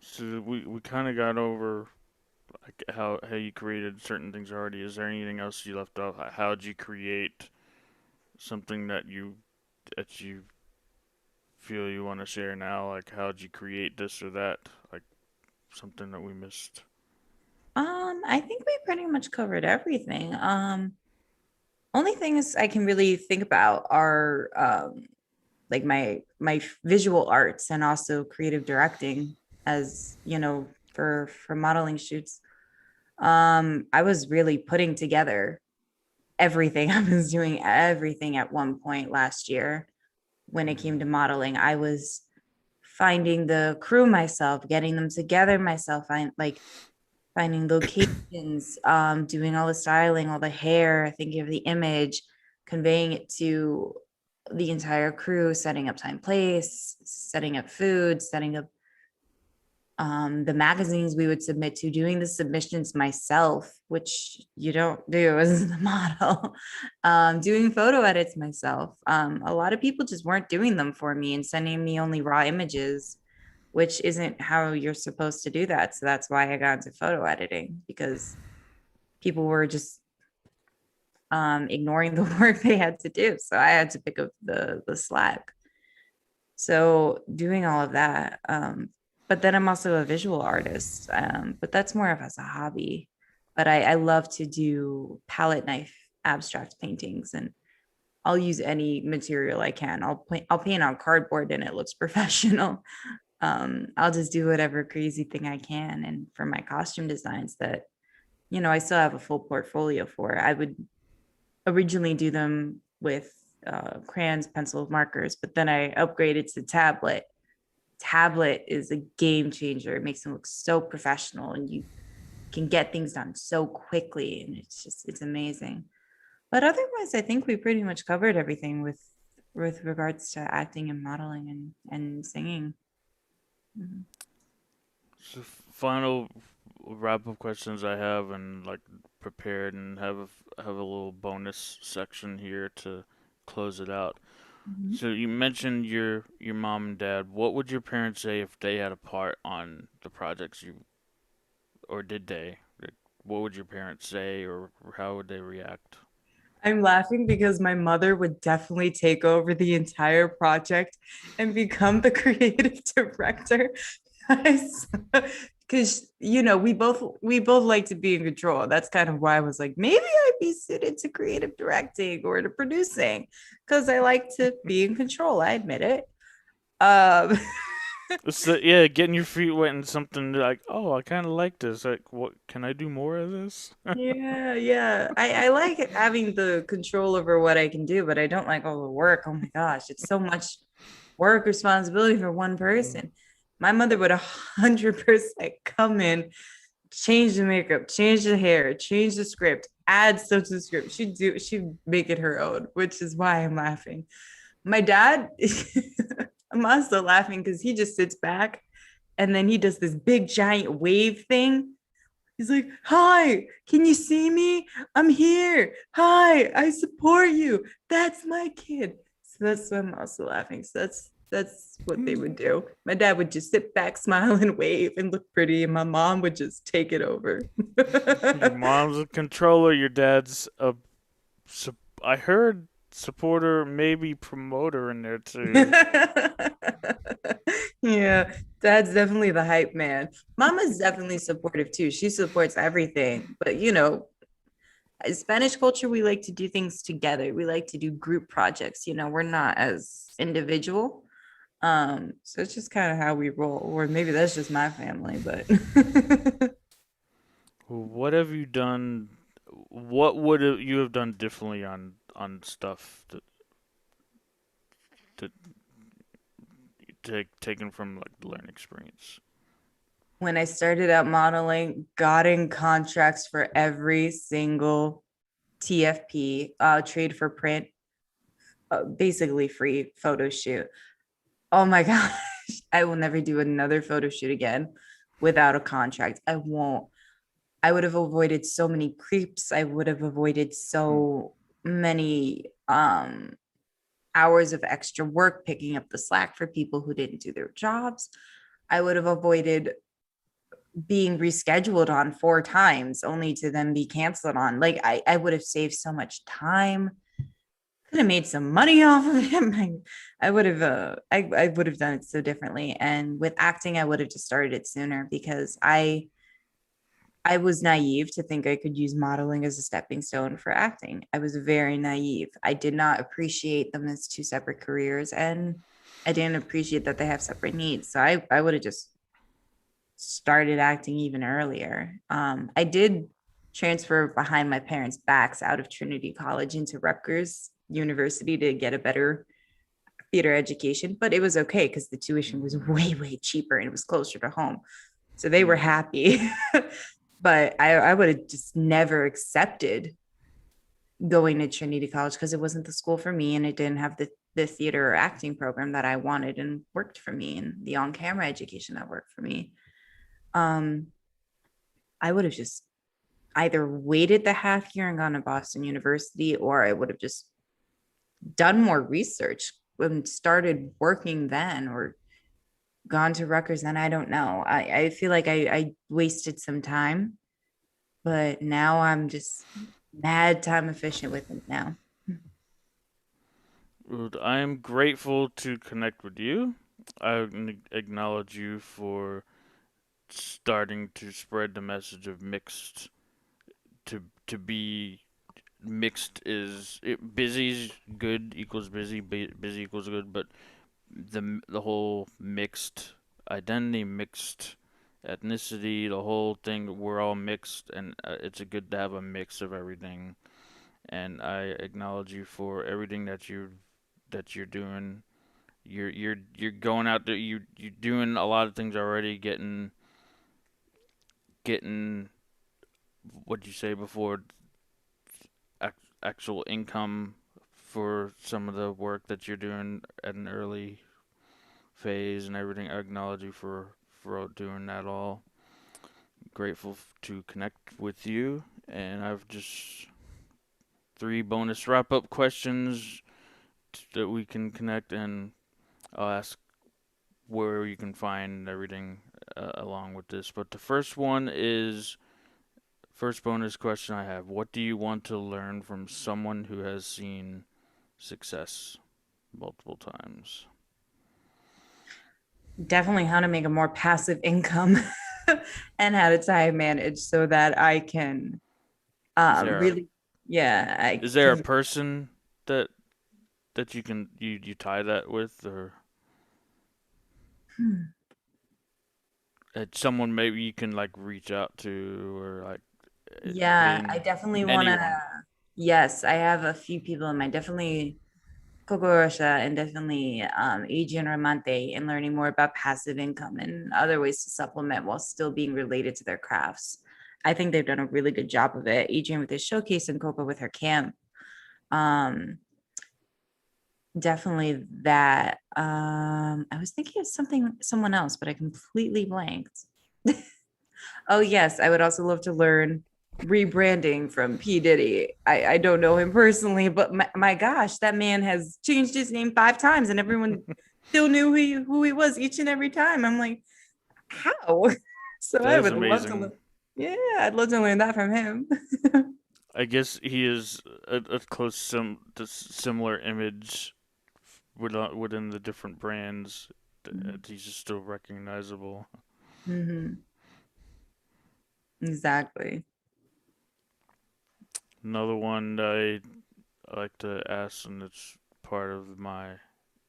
So we kind of got over like how you created certain things already. Is there anything else you left off? How did you create something that you feel you want to share now? Like how did you create this or that? Like something that we missed. I think we pretty much covered everything. Only things I can really think about are like my visual arts and also creative directing, as for modeling shoots. I was really putting together everything. I was doing everything at one point last year when it came to modeling. I was finding the crew myself, getting them together myself, finding locations, doing all the styling, all the hair, thinking of the image, conveying it to the entire crew, setting up time, place, setting up food, setting up the magazines we would submit to, doing the submissions myself, which you don't do as the model, doing photo edits myself. A lot of people just weren't doing them for me and sending me only raw images, which isn't how you're supposed to do that. So that's why I got into photo editing, because people were just ignoring the work they had to do. So I had to pick up the slack. So doing all of that. But then I'm also a visual artist, but that's more of as a hobby. But I love to do palette knife abstract paintings, and I'll use any material I can. I'll paint on cardboard and it looks professional. I'll just do whatever crazy thing I can. And for my costume designs that, I still have a full portfolio for, I would originally do them with crayons, pencils, markers, but then I upgraded to tablet. Tablet is a game changer. It makes them look so professional and you can get things done so quickly. And it's amazing. But otherwise, I think we pretty much covered everything with regards to acting and modeling and singing. Mhm. So final wrap up questions I have and like prepared and have a little bonus section here to close it out. Mhm. So you mentioned your mom and dad. What would your parents say if they had a part on the projects you or did they? Like, what would your parents say or how would they react? I'm laughing because my mother would definitely take over the entire project and become the creative director. Because we both like to be in control. That's kind of why I was like, maybe I'd be suited to creative directing or to producing, because I like to be in control. I admit it. Um, So yeah, getting your feet wet in something like, oh, I kind of like this. Like, what can I do more of this? yeah, yeah. I like having the control over what I can do, but I don't like all the work. Oh my gosh, it's so much work responsibility for one person. My mother would 100% come in, change the makeup, change the hair, change the script, add stuff to the script. She'd make it her own, which is why I'm laughing. My dad, I'm also laughing because he just sits back and then he does this big giant wave thing. He's like, "Hi, can you see me? I'm here. Hi, I support you. That's my kid." So that's why I'm also laughing. So that's what they would do. My dad would just sit back, smile, and wave and look pretty, and my mom would just take it over. Your mom's a controller. Your dad's a. I heard supporter, maybe promoter in there too. Yeah, dad's definitely the hype man. Mama's definitely supportive too. She supports everything, but Spanish culture, we like to do things together. We like to do group projects. We're not as individual. So it's just kind of how we roll, or maybe that's just my family, but What have you done? What would you have done differently on stuff that taken from like the learning experience? when I started out modeling, got in contracts for every single TFP, trade for print, basically free photo shoot. Oh my gosh, I will never do another photo shoot again without a contract. I won't. I would have avoided so many creeps. I would have avoided so many hours of extra work picking up the slack for people who didn't do their jobs. I would have avoided being rescheduled on 4 times only to then be canceled on. Like I would have saved so much time. Could have made some money off of him. I would have done it so differently. And with acting, I would have just started it sooner because I was naive to think I could use modeling as a stepping stone for acting. I was very naive. I did not appreciate them as two separate careers, and I didn't appreciate that they have separate needs. So I would have just started acting even earlier. I did transfer behind my parents' backs out of Trinity College into Rutgers University to get a better theater education, but it was okay because the tuition was way, way cheaper and it was closer to home. So they were happy. But I would have just never accepted going to Trinity College because it wasn't the school for me and it didn't have the theater or acting program that I wanted and worked for me and the on-camera education that worked for me. Um, I would have just either waited the half year and gone to Boston University, or I would have just done more research and started working then, or gone to Rutgers then. I don't know. I feel like I wasted some time, but now I'm just mad time efficient with it now. I am grateful to connect with you. I acknowledge you for starting to spread the message of mixed to be mixed is busy is good equals busy, busy equals good, but the whole mixed identity, mixed ethnicity, the whole thing, we're all mixed, and it's a good to have a mix of everything. And I acknowledge you for everything that you're doing. You're going out there. You're doing a lot of things already. Getting what'd you say before? Actual income for some of the work that you're doing at an early phase and everything. I acknowledge you for doing that all. Grateful to connect with you, and I've just 3 bonus wrap up questions that we can connect, and I'll ask where you can find everything along with this. But the first bonus question I have: what do you want to learn from someone who has seen success multiple times? Definitely how to make a more passive income and how to time manage so that I can Is there a really, yeah, I is there a can. person that you can you tie that with, or Hmm. someone maybe you can like reach out to, or like Yeah, I in definitely want to. anyone? Yes, I have a few people in mind. Definitely Coco Rocha and definitely Adrian Ramante, and learning more about passive income and other ways to supplement while still being related to their crafts. I think they've done a really good job of it. Adrian with his showcase and Coco with her camp. Um, definitely that. I was thinking of someone else, but I completely blanked. Oh yes, I would also love to learn rebranding from P. Diddy. I don't know him personally, but my gosh, that man has changed his name 5 times and everyone still knew who he was each and every time. I'm like, how? So That I is would love to amazing. learn. Yeah, I'd love to learn that from him. I guess he is a close similar image within the different brands. He's just still recognizable. Mhm. Exactly. Another one I like to ask, and it's part of my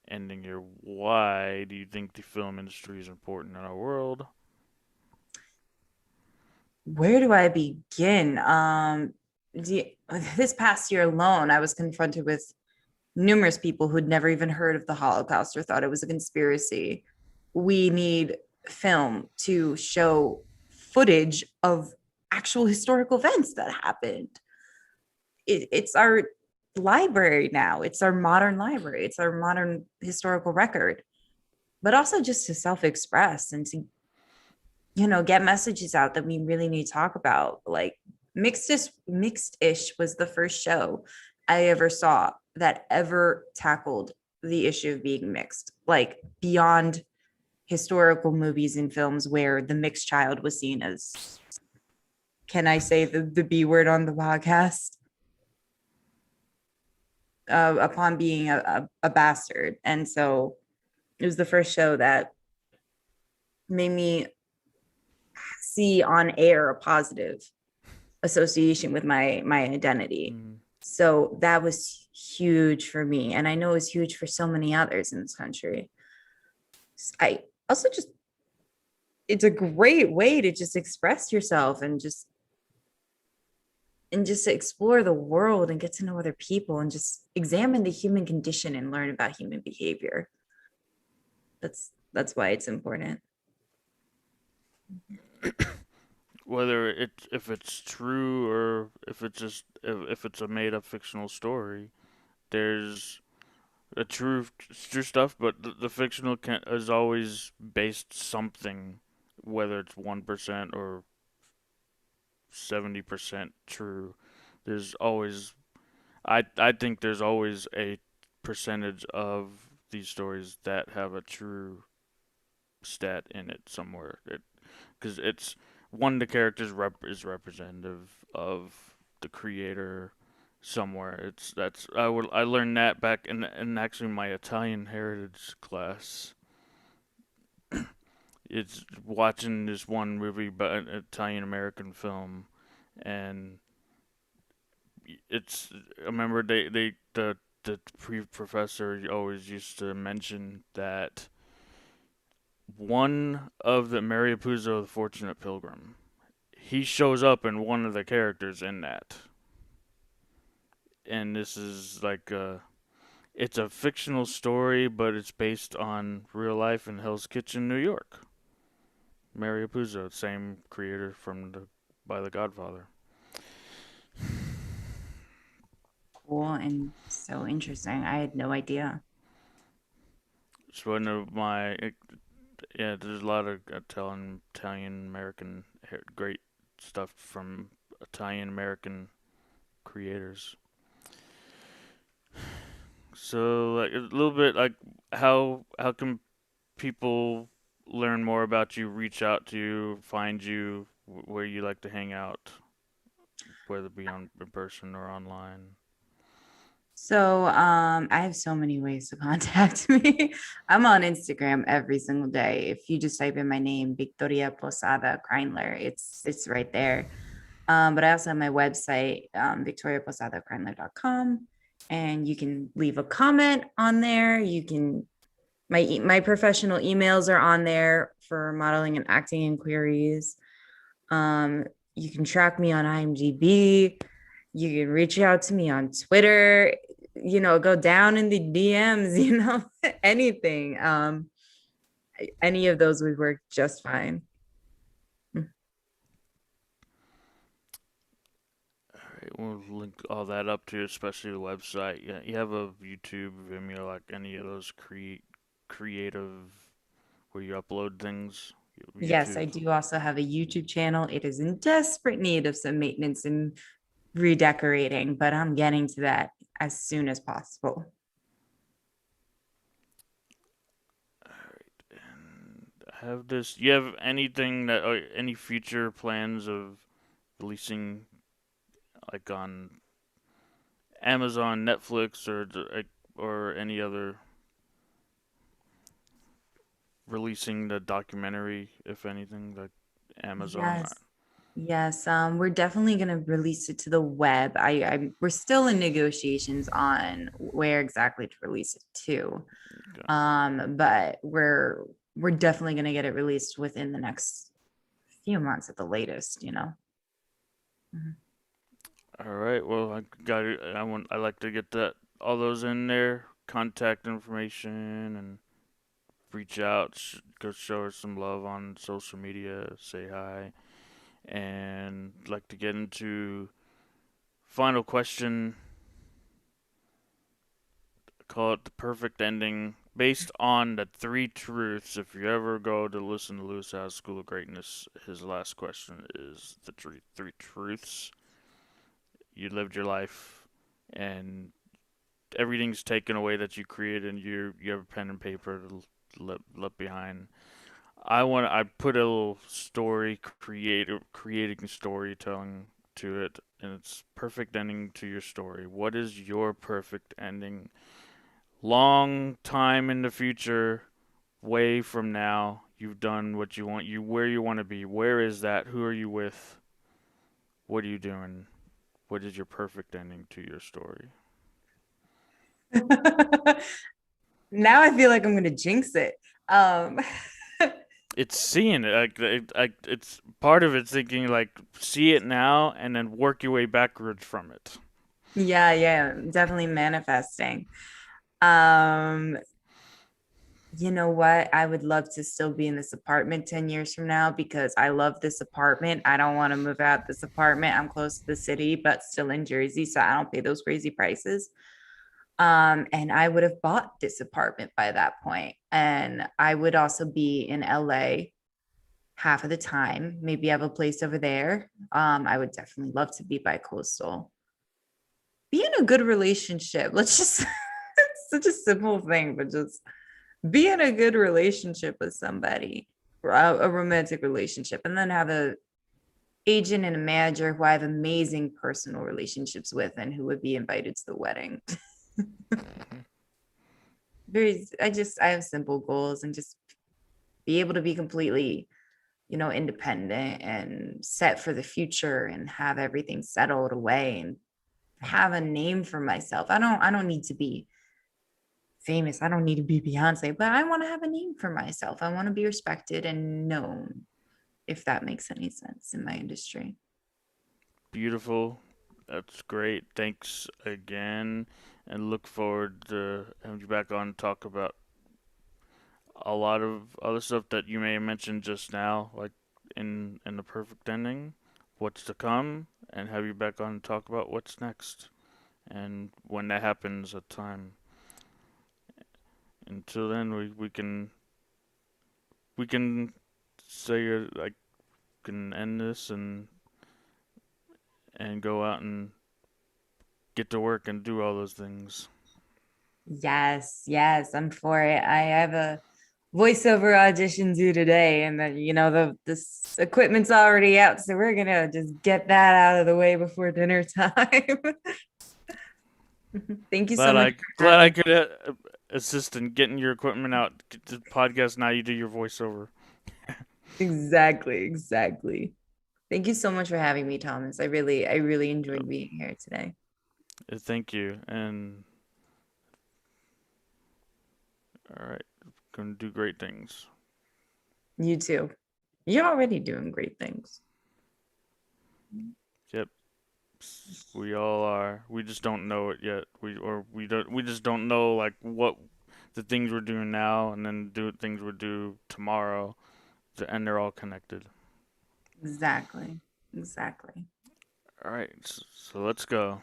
ending here. Why do you think the film industry is important in our world? Where do I begin? This past year alone, I was confronted with numerous people who'd never even heard of the Holocaust or thought it was a conspiracy. We need film to show footage of actual historical events that happened. It's our library now, it's our modern library, it's our modern historical record, but also just to self express and to get messages out that we really need to talk about. Like Mixed-ish was the first show I ever saw that ever tackled the issue of being mixed, like beyond historical movies and films where the mixed child was seen as, can I say the B word on the podcast? Upon being a bastard. And so it was the first show that made me see on air a positive association with my identity. Mm. So that was huge for me. And I know it's huge for so many others in this country. I also just, it's a great way to just express yourself and just explore the world and get to know other people and just examine the human condition and learn about human behavior. That's why it's important. Whether if it's true or if it's a made up fictional story, there's a true stuff, but the fictional is always based something, whether it's 1% or 70% true. There's always I think there's always a percentage of these stories that have a true stat in it somewhere. Because it's one, the characters is representative of the creator somewhere. I learned that back in actually my Italian heritage class. It's watching this one movie about an Italian American film, and it's I remember the professor always used to mention that one of the Mary Puzo, the Fortunate Pilgrim, he shows up in one of the characters in that, and this is like it's a fictional story, but it's based on real life in Hell's Kitchen, New York. Mary Puzo, same creator from the by The Godfather. Cool and so interesting. I had no idea. It's one of my yeah. There's a lot of Italian American great stuff from Italian American creators. So like a little bit like how can people learn more about you, reach out to you, find you, where you like to hang out, whether it be on in person or online? So I have so many ways to contact me. I'm on Instagram every single day. If you just type in my name, Victoria Posada Kreindler, it's right there. But I also have my website, victoriaposadakreindler.com, and you can leave a comment on there. You can my professional emails are on there for modeling and acting inquiries. Um, you can track me on IMDb. You can reach out to me on Twitter. go down in the DMs, anything. Any of those would work just fine. All right, we'll link all that up to, especially the website. Yeah, you have a YouTube, Vimeo, like any of those creative where you upload things. Yes, I YouTube. do also have a YouTube channel. It is in desperate need of some maintenance and redecorating, but I'm getting to that as soon as possible. And I have this. You have anything that, or any future plans of releasing, like on Amazon, Netflix, or any other, releasing the documentary, if anything, like Amazon? Yes. Yes, we're definitely going to release it to the web. We're still in negotiations on where exactly to release it to. Okay. But we're definitely going to get it released within the next few months at the latest. Mhm. All right. Well, I got it. I like to get that all those in there, contact information, and reach out. Go show her some love on social media. Say hi, and like to get into final question. Call it the perfect ending, based on the three truths. If you ever go to listen to Lewis Howe's School of Greatness, his last question is the three truths. You lived your life, and everything's taken away that you created, and you have a pen and paper to left behind. I put a little story creating storytelling to it, and it's perfect ending to your story. What is your perfect ending? Long time in the future, way from now, you've done what you want. You where you want to be. Where is that? Who are you with? What are you doing? What is your perfect ending to your story? Now I feel like I'm going to jinx it. Um, It's seeing it. It's part of it's thinking like see it now and then work your way backwards from it. yeah, yeah, definitely manifesting. Um, you know what? I would love to still be in this apartment 10 years from now because I love this apartment. I don't want to move out this apartment. I'm close to the city, but still in Jersey, so I don't pay those crazy prices. And I would have bought this apartment by that point. And I would also be in LA half of the time, maybe have a place over there. I would definitely love to be by coastal. Be in a good relationship. Let's just, it's such a simple thing, but just be in a good relationship with somebody, a romantic relationship, and then have a agent and a manager who I have amazing personal relationships with and who would be invited to the wedding. I have simple goals and just be able to be completely, independent and set for the future and have everything settled away and have a name for myself. I don't need to be famous. I don't need to be Beyonce, but I want to have a name for myself. I want to be respected and known, if that makes any sense in my industry. Beautiful. That's great. Thanks again, and look forward to having you back on to talk about a lot of other stuff that you may have mentioned just now, like in the perfect ending, what's to come, and have you back on to talk about what's next and when that happens at time. Until then, we can say like can end this and go out and get to work and do all those things. Yes, yes, I'm for it. I have a voiceover audition due today, and then the this equipment's already out, so we're gonna just get that out of the way before dinner time. Thank you so Glad much I for glad I having could assist in getting your equipment out. Get the podcast now. You do your voiceover. me. Exactly, exactly. Thank you so much for having me, Thomas. I really enjoyed being here today. Thank you. And all right, gonna do great things. You too. You're already doing great things. Yep. We all are. We just don't know it yet. We just don't know like what the things we're doing now and then do things we'll do tomorrow, and they're all connected. Exactly. Exactly. All right, so let's go.